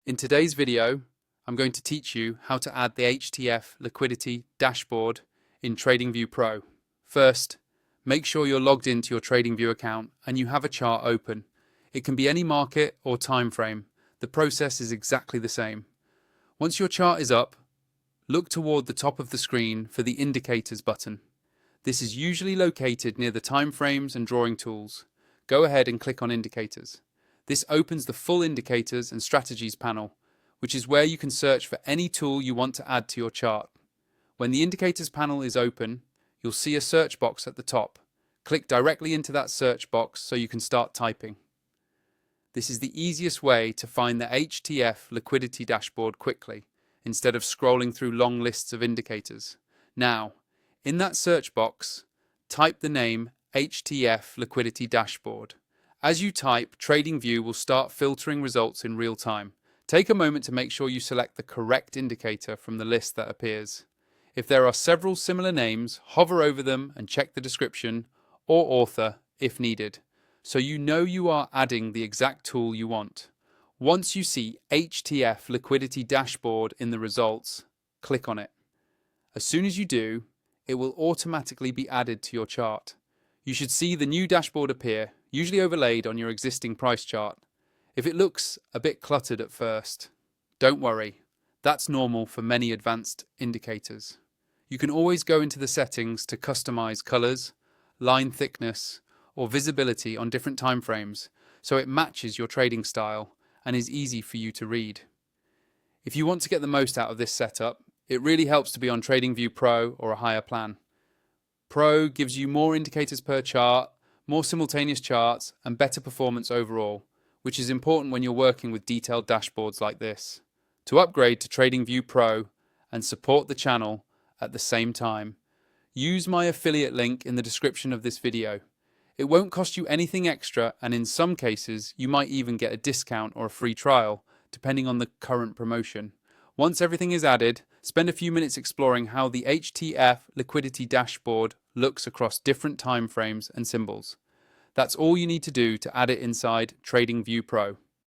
In today's video, I'm going to teach you how to add the HTF Liquidity dashboard in Tradingview Pro. First, make sure you're logged into your Tradingview account and you have a chart open. It can be any market or time frame. The process is exactly the same. Once your chart is up, look toward the top of the screen for the Indicators button. This is usually located near the timeframes and drawing tools. Go ahead and click on Indicators. This opens the full Indicators and Strategies panel, which is where you can search for any tool you want to add to your chart. When the Indicators panel is open, you'll see a search box at the top. Click directly into that search box so you can start typing. This is the easiest way to find the HTF Liquidity dashboard quickly, instead of scrolling through long lists of indicators. Now, in that search box, type the name HTF Liquidity Dashboard. As you type, Tradingview will start filtering results in real time. Take a moment to make sure you select the correct indicator from the list that appears. If there are several similar names, hover over them and check the description or author if needed, so you know you are adding the exact tool you want. Once you see HTF Liquidity Dashboard in the results, click on it. As soon as you do, it will automatically be added to your chart. You should see the new dashboard appear, usually overlaid on your existing price chart. If it looks a bit cluttered at first, don't worry. That's normal for many advanced indicators. You can always go into the settings to customize colors, line thickness, or visibility on different time frames, so it matches your trading style and is easy for you to read. If you want to get the most out of this setup, it really helps to be on Tradingview Pro or a higher plan. Pro gives you more indicators per chart, more simultaneous charts, and better performance overall, which is important when you're working with detailed dashboards like this. To upgrade to Tradingview Pro and support the channel at the same time, use my affiliate link in the description of this video. It won't cost you anything extra, and in some cases, you might even get a discount or a free trial, depending on the current promotion. Once everything is added, spend a few minutes exploring how the HTF Liquidity Dashboard looks across different time frames and symbols. That's all you need to do to add it inside Tradingview Pro.